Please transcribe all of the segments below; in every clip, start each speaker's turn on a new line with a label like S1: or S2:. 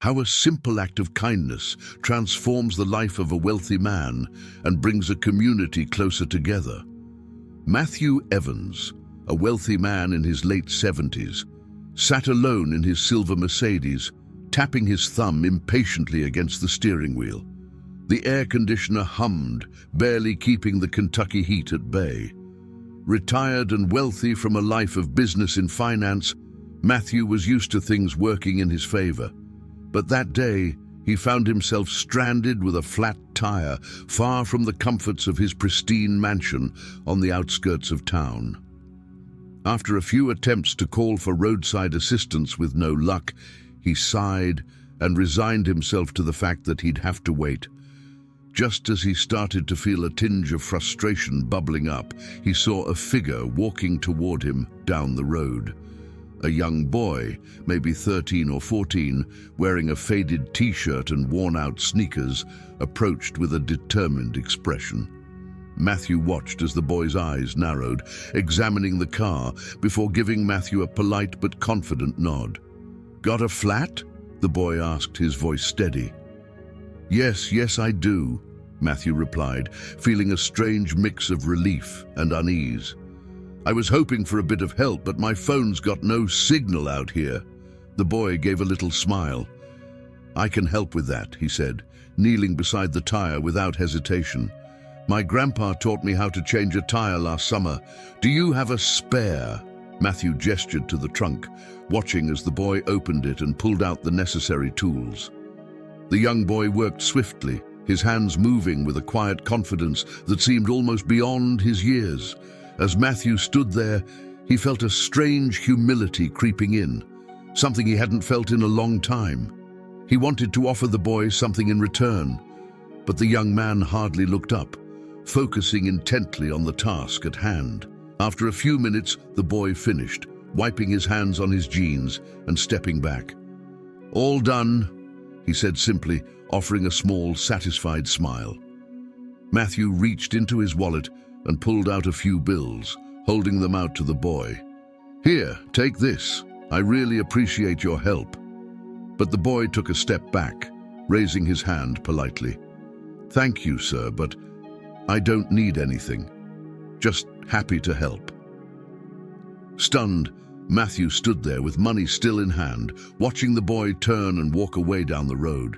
S1: How a simple act of kindness transforms the life of a wealthy man and brings a community closer together. Matthew Evans, a wealthy man in his late 70s, sat alone in his silver Mercedes, tapping his thumb impatiently against the steering wheel. The air conditioner hummed, barely keeping the Kentucky heat at bay. Retired and wealthy from a life of business in finance, Matthew was used to things working in his favor. But that day, he found himself stranded with a flat tire, far from the comforts of his pristine mansion on the outskirts of town. After a few attempts to call for roadside assistance with no luck, he sighed and resigned himself to the fact that he'd have to wait. Just as he started to feel a tinge of frustration bubbling up, he saw a figure walking toward him down the road. A young boy, maybe 13 or 14, wearing a faded t-shirt and worn-out sneakers, approached with a determined expression. Matthew watched as the boy's eyes narrowed, examining the car before giving Matthew a polite but confident nod. "Got a flat?" the boy asked, his voice steady. Yes, I do," Matthew replied, feeling a strange mix of relief and unease. "I was hoping for a bit of help, but my phone's got no signal out here." The boy gave a little smile. "I can help with that," he said, kneeling beside the tire without hesitation. "My grandpa taught me how to change a tire last summer. Do you have a spare?" Matthew gestured to the trunk, watching as the boy opened it and pulled out the necessary tools. The young boy worked swiftly, his hands moving with a quiet confidence that seemed almost beyond his years. As Matthew stood there, he felt a strange humility creeping in, something he hadn't felt in a long time. He wanted to offer the boy something in return, but the young man hardly looked up, focusing intently on the task at hand. After a few minutes, the boy finished, wiping his hands on his jeans and stepping back. "All done," he said simply, offering a small, satisfied smile. Matthew reached into his wallet and pulled out a few bills, holding them out to the boy. "Here, take this. I really appreciate your help." But the boy took a step back, raising his hand politely. "Thank you, sir, but I don't need anything. Just happy to help." Stunned, Matthew stood there with money still in hand, watching the boy turn and walk away down the road.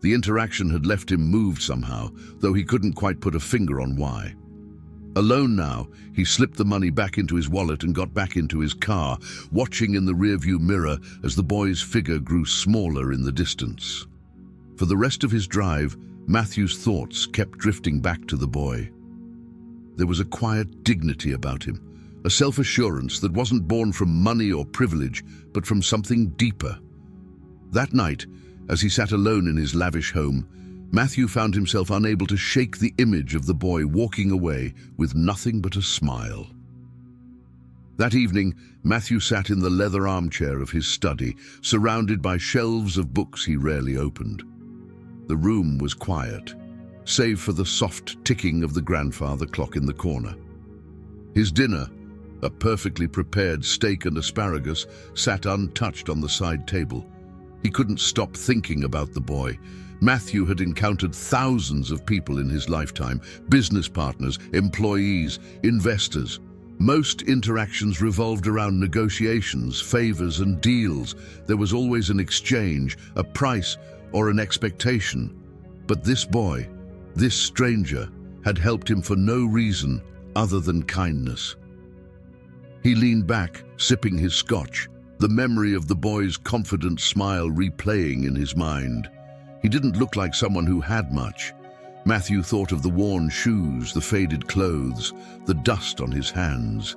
S1: The interaction had left him moved somehow, though he couldn't quite put a finger on why. Alone now, he slipped the money back into his wallet and got back into his car, watching in the rearview mirror as the boy's figure grew smaller in the distance. For the rest of his drive, Matthew's thoughts kept drifting back to the boy. There was a quiet dignity about him, a self-assurance that wasn't born from money or privilege, but from something deeper. That night, as he sat alone in his lavish home, Matthew found himself unable to shake the image of the boy walking away with nothing but a smile. That evening, Matthew sat in the leather armchair of his study, surrounded by shelves of books he rarely opened. The room was quiet, save for the soft ticking of the grandfather clock in the corner. His dinner, a perfectly prepared steak and asparagus, sat untouched on the side table. He couldn't stop thinking about the boy. Matthew had encountered thousands of people in his lifetime, business partners, employees, investors. Most interactions revolved around negotiations, favors, and deals. There was always an exchange, a price, or an expectation. But this boy, this stranger, had helped him for no reason other than kindness. He leaned back, sipping his scotch, the memory of the boy's confident smile replaying in his mind. He didn't look like someone who had much. Matthew thought of the worn shoes, the faded clothes, the dust on his hands.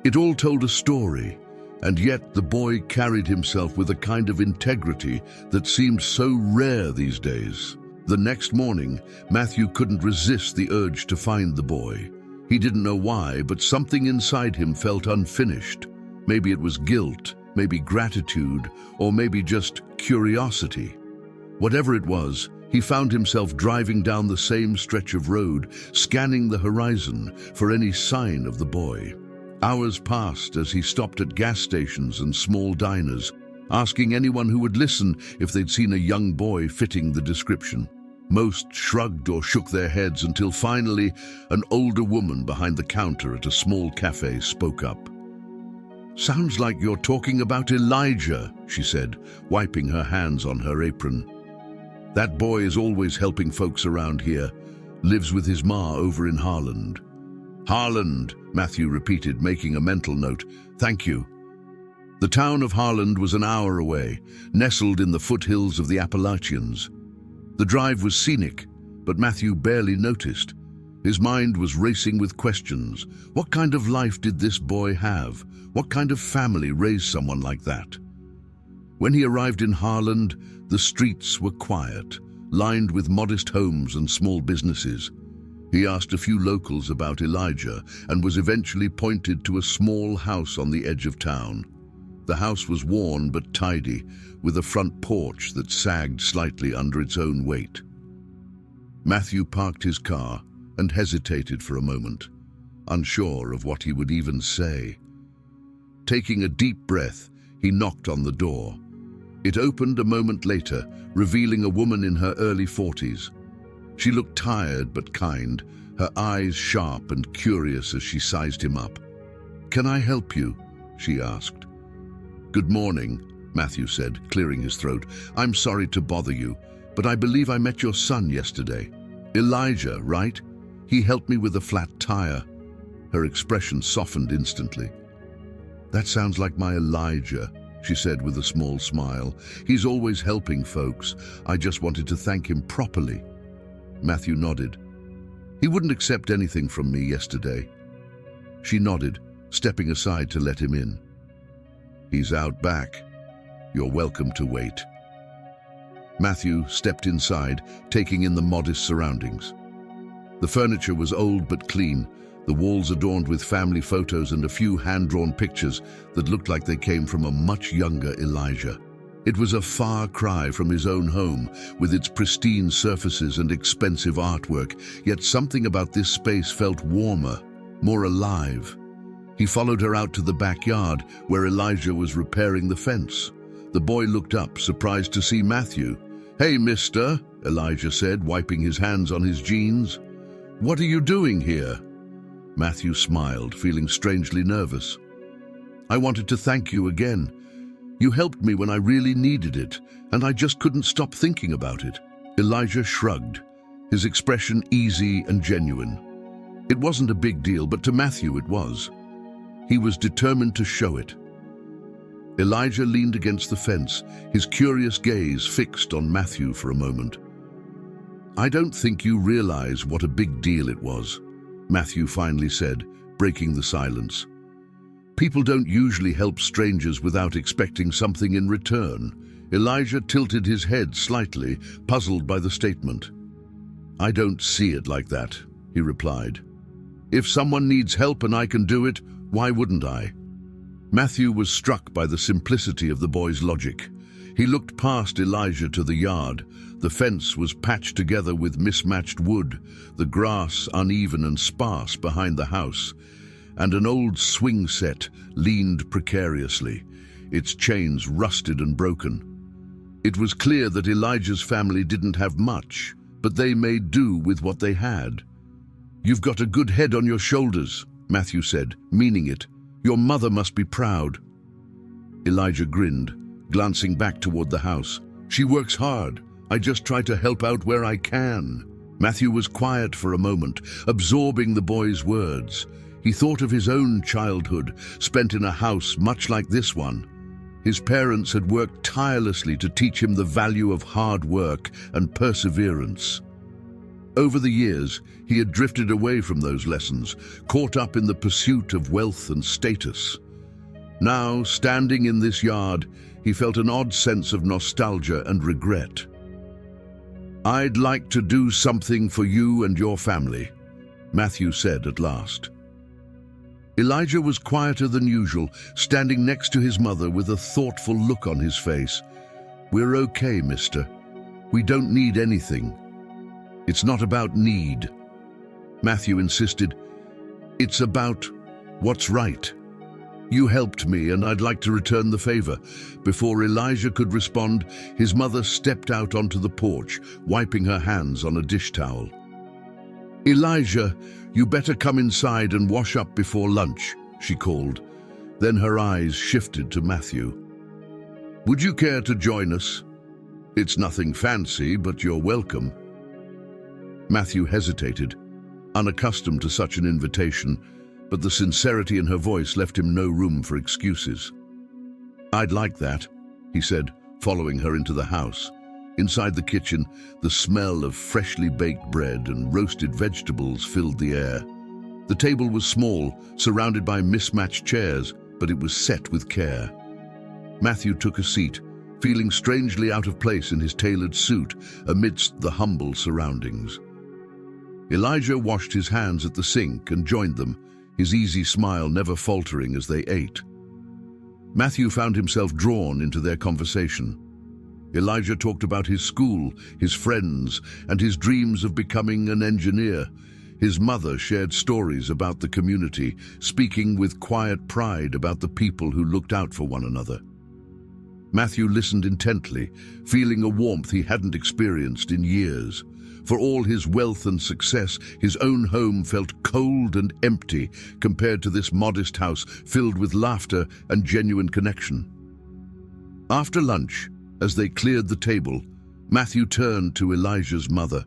S1: It all told a story, and yet the boy carried himself with a kind of integrity that seemed so rare these days. The next morning, Matthew couldn't resist the urge to find the boy. He didn't know why, but something inside him felt unfinished. Maybe it was guilt, maybe gratitude, or maybe just curiosity. Whatever it was, he found himself driving down the same stretch of road, scanning the horizon for any sign of the boy. Hours passed as he stopped at gas stations and small diners, asking anyone who would listen if they'd seen a young boy fitting the description. Most shrugged or shook their heads until finally an older woman behind the counter at a small cafe spoke up. "Sounds like you're talking about Elijah," she said, wiping her hands on her apron. "That boy is always helping folks around here. Lives with his ma over in Harland." "Harland," Matthew repeated, making a mental note. "Thank you." The town of Harland was an hour away, nestled in the foothills of the Appalachians. The drive was scenic, but Matthew barely noticed. His mind was racing with questions. What kind of life did this boy have? What kind of family raised someone like that? When he arrived in Harland, the streets were quiet, lined with modest homes and small businesses. He asked a few locals about Elijah and was eventually pointed to a small house on the edge of town. The house was worn but tidy, with a front porch that sagged slightly under its own weight. Matthew parked his car and hesitated for a moment, unsure of what he would even say. Taking a deep breath, he knocked on the door. It opened a moment later, revealing a woman in her early 40s. She looked tired but kind, her eyes sharp and curious as she sized him up. "Can I help you?" she asked. "Good morning," Matthew said, clearing his throat. "I'm sorry to bother you, but I believe I met your son yesterday. Elijah, right? He helped me with a flat tire." Her expression softened instantly. "That sounds like my Elijah," she said with a small smile. "He's always helping folks. I just wanted to thank him properly." Matthew nodded. "He wouldn't accept anything from me yesterday." She nodded, stepping aside to let him in. "He's out back. You're welcome to wait." Matthew stepped inside, taking in the modest surroundings. The furniture was old but clean, the walls adorned with family photos and a few hand-drawn pictures that looked like they came from a much younger Elijah. It was a far cry from his own home, with its pristine surfaces and expensive artwork, yet something about this space felt warmer, more alive. He followed her out to the backyard, where Elijah was repairing the fence. The boy looked up, surprised to see Matthew. "Hey, mister," Elijah said, wiping his hands on his jeans. "What are you doing here?" Matthew smiled, feeling strangely nervous. "I wanted to thank you again. You helped me when I really needed it, and I just couldn't stop thinking about it." Elijah shrugged, his expression easy and genuine. It wasn't a big deal, but to Matthew it was. He was determined to show it. Elijah leaned against the fence, his curious gaze fixed on Matthew for a moment. "I don't think you realize what a big deal it was," Matthew finally said, breaking the silence. "People don't usually help strangers without expecting something in return." Elijah tilted his head slightly, puzzled by the statement. "I don't see it like that," he replied. "If someone needs help and I can do it, why wouldn't I?" Matthew was struck by the simplicity of the boy's logic. He looked past Elijah to the yard. The fence was patched together with mismatched wood, the grass uneven and sparse behind the house, and an old swing set leaned precariously, its chains rusted and broken. It was clear that Elijah's family didn't have much, but they made do with what they had. "You've got a good head on your shoulders," Matthew said, meaning it. "Your mother must be proud." Elijah grinned, glancing back toward the house. "She works hard. I just try to help out where I can." Matthew was quiet for a moment, absorbing the boy's words. He thought of his own childhood, spent in a house much like this one. His parents had worked tirelessly to teach him the value of hard work and perseverance. Over the years, he had drifted away from those lessons, caught up in the pursuit of wealth and status. Now, standing in this yard, he felt an odd sense of nostalgia and regret. "I'd like to do something for you and your family," Matthew said at last. Elijah was quieter than usual, standing next to his mother with a thoughtful look on his face. "We're okay, mister. We don't need anything." "It's not about need," Matthew insisted. "It's about what's right." You helped me, and I'd like to return the favor." Before Elijah could respond, his mother stepped out onto the porch, wiping her hands on a dish towel. "Elijah, you better come inside and wash up before lunch," she called. Then her eyes shifted to Matthew. "Would you care to join us? It's nothing fancy, but you're welcome." Matthew hesitated, unaccustomed to such an invitation, but the sincerity in her voice left him no room for excuses. "I'd like that," he said, following her into the house. Inside the kitchen, the smell of freshly baked bread and roasted vegetables filled the air. The table was small, surrounded by mismatched chairs, but it was set with care. Matthew took a seat, feeling strangely out of place in his tailored suit amidst the humble surroundings. Elijah washed his hands at the sink and joined them, his easy smile never faltering as they ate. Matthew found himself drawn into their conversation. Elijah talked about his school, his friends, and his dreams of becoming an engineer. His mother shared stories about the community, speaking with quiet pride about the people who looked out for one another. Matthew listened intently, feeling a warmth he hadn't experienced in years. For all his wealth and success, his own home felt cold and empty compared to this modest house filled with laughter and genuine connection. After lunch, as they cleared the table, Matthew turned to Elijah's mother.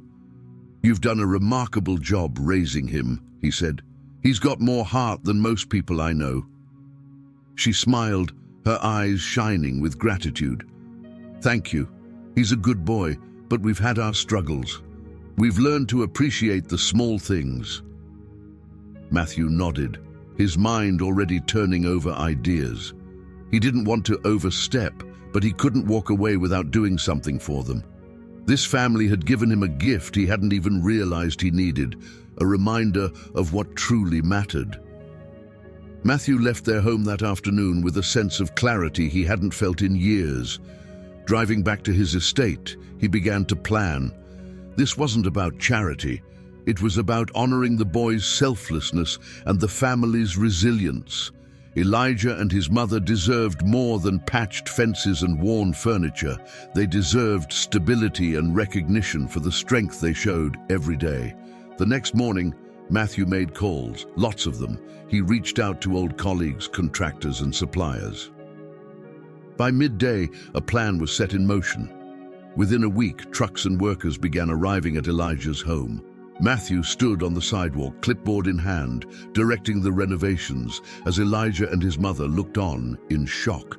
S1: "You've done a remarkable job raising him," he said. "He's got more heart than most people I know." She smiled, her eyes shining with gratitude. "Thank you. He's a good boy, but we've had our struggles. We've learned to appreciate the small things." Matthew nodded, his mind already turning over ideas. He didn't want to overstep, but he couldn't walk away without doing something for them. This family had given him a gift he hadn't even realized he needed, a reminder of what truly mattered. Matthew left their home that afternoon with a sense of clarity he hadn't felt in years. Driving back to his estate, he began to plan. This wasn't about charity. It was about honoring the boy's selflessness and the family's resilience. Elijah and his mother deserved more than patched fences and worn furniture. They deserved stability and recognition for the strength they showed every day. The next morning, Matthew made calls, lots of them. He reached out to old colleagues, contractors, and suppliers. By midday, a plan was set in motion. Within a week, trucks and workers began arriving at Elijah's home. Matthew stood on the sidewalk, clipboard in hand, directing the renovations as Elijah and his mother looked on in shock.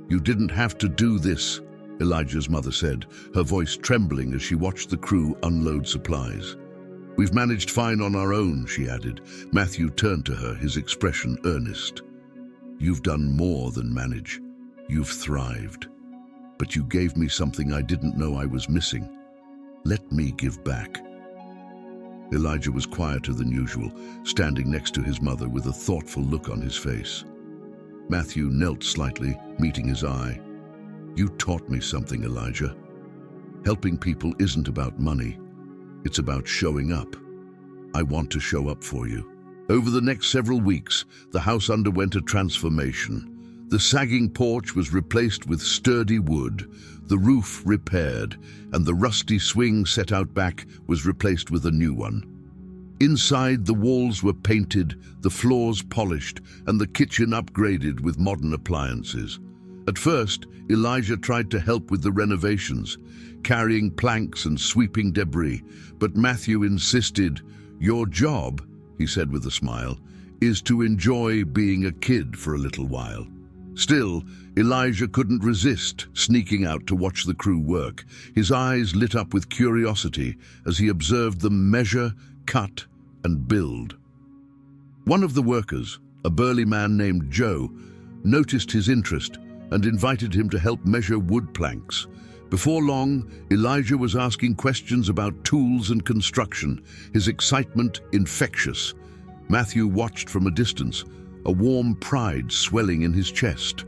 S1: "You didn't have to do this," Elijah's mother said, her voice trembling as she watched the crew unload supplies. "We've managed fine on our own," she added. Matthew turned to her, his expression earnest. "You've done more than manage. You've thrived. But you gave me something I didn't know I was missing. Let me give back." Elijah was quieter than usual, standing next to his mother with a thoughtful look on his face. Matthew knelt slightly, meeting his eye. "You taught me something, Elijah. Helping people isn't about money. It's about showing up. I want to show up for you." Over the next several weeks, the house underwent a transformation. The sagging porch was replaced with sturdy wood, the roof repaired, and the rusty swing set out back was replaced with a new one. Inside, the walls were painted, the floors polished, and the kitchen upgraded with modern appliances. At first, Elijah tried to help with the renovations, carrying planks and sweeping debris, but Matthew insisted, "Your job," he said with a smile, "is to enjoy being a kid for a little while." Still, Elijah couldn't resist sneaking out to watch the crew work. His eyes lit up with curiosity as he observed them measure, cut, and build. One of the workers, a burly man named Joe, noticed his interest and invited him to help measure wood planks. Before long, Elijah was asking questions about tools and construction, his excitement infectious. Matthew watched from a distance, a warm pride swelling in his chest.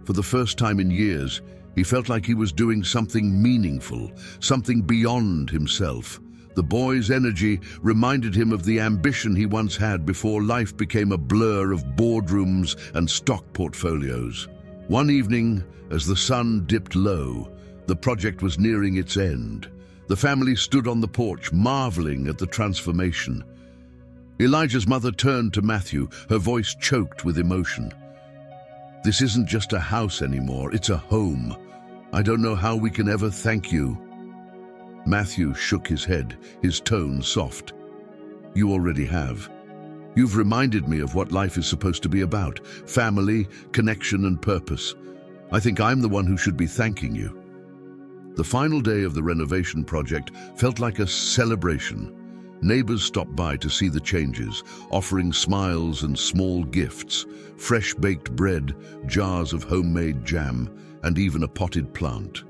S1: For the first time in years, he felt like he was doing something meaningful, something beyond himself. The boy's energy reminded him of the ambition he once had before life became a blur of boardrooms and stock portfolios. One evening, as the sun dipped low, the project was nearing its end. The family stood on the porch, marveling at the transformation. Elijah's mother turned to Matthew, her voice choked with emotion. "This isn't just a house anymore, it's a home. I don't know how we can ever thank you." Matthew shook his head, his tone soft. "You already have. You've reminded me of what life is supposed to be about: family, connection, and purpose. I think I'm the one who should be thanking you." The final day of the renovation project felt like a celebration. Neighbors stopped by to see the changes, offering smiles and small gifts: fresh baked bread, jars of homemade jam, and even a potted plant.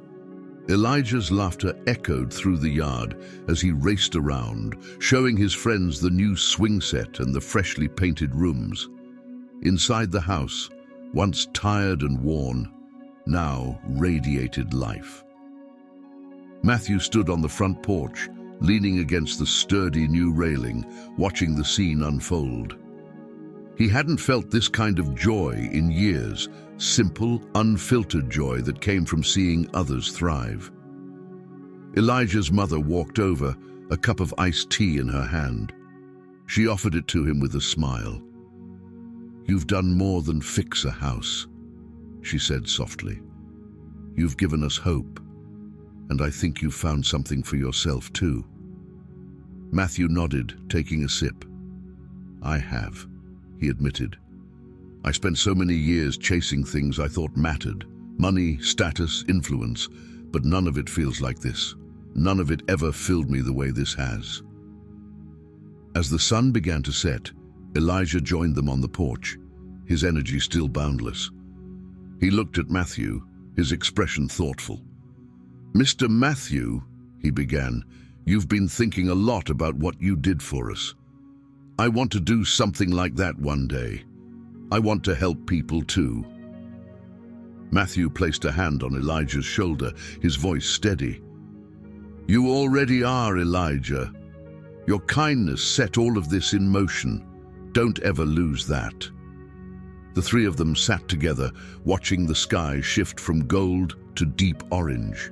S1: Elijah's laughter echoed through the yard as he raced around, showing his friends the new swing set and the freshly painted rooms. Inside the house, once tired and worn, now radiated life. Matthew stood on the front porch, leaning against the sturdy new railing, watching the scene unfold. He hadn't felt this kind of joy in years, simple, unfiltered joy that came from seeing others thrive. Elijah's mother walked over, a cup of iced tea in her hand. She offered it to him with a smile. "You've done more than fix a house," she said softly. "You've given us hope, and I think you've found something for yourself too." Matthew nodded, taking a sip. "I have," he admitted. "I spent so many years chasing things I thought mattered: money, status, influence, but none of it feels like this. None of it ever filled me the way this has." As the sun began to set, Elijah joined them on the porch, his energy still boundless. He looked at Matthew, his expression thoughtful. "Mr. Matthew," he began, "you've been thinking a lot about what you did for us. I want to do something like that one day. I want to help people too." Matthew placed a hand on Elijah's shoulder, his voice steady. "You already are, Elijah. Your kindness set all of this in motion. Don't ever lose that." The three of them sat together, watching the sky shift from gold to deep orange.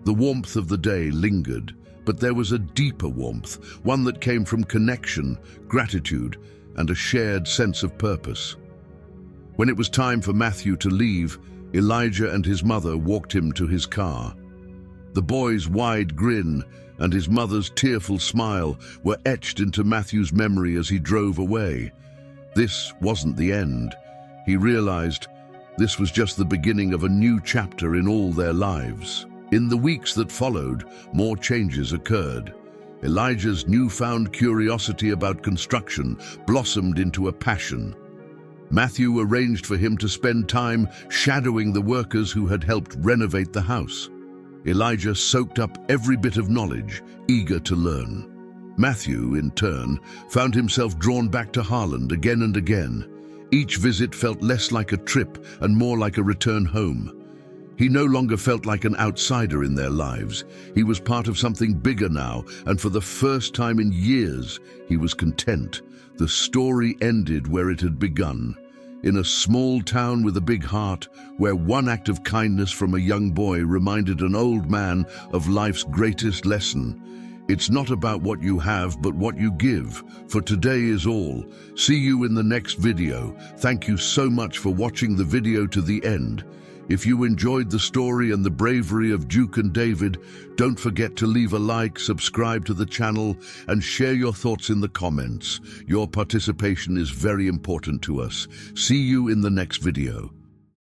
S1: The warmth of the day lingered, but there was a deeper warmth, one that came from connection, gratitude, and a shared sense of purpose. When it was time for Matthew to leave, Elijah and his mother walked him to his car. The boy's wide grin and his mother's tearful smile were etched into Matthew's memory as he drove away. This wasn't the end. He realized this was just the beginning of a new chapter in all their lives. In the weeks that followed, more changes occurred. Elijah's newfound curiosity about construction blossomed into a passion. Matthew arranged for him to spend time shadowing the workers who had helped renovate the house. Elijah soaked up every bit of knowledge, eager to learn. Matthew, in turn, found himself drawn back to Harland again and again. Each visit felt less like a trip and more like a return home. He no longer felt like an outsider in their lives. He was part of something bigger now, and for the first time in years, he was content. The story ended where it had begun. In a small town with a big heart, where one act of kindness from a young boy reminded an old man of life's greatest lesson. It's not about what you have, but what you give. For today is all. See you in the next video. Thank you so much for watching the video to the end. If you enjoyed the story and the bravery of Duke and David, don't forget to leave a like, subscribe to the channel, and share your thoughts in the comments. Your participation is very important to us. See you in the next video.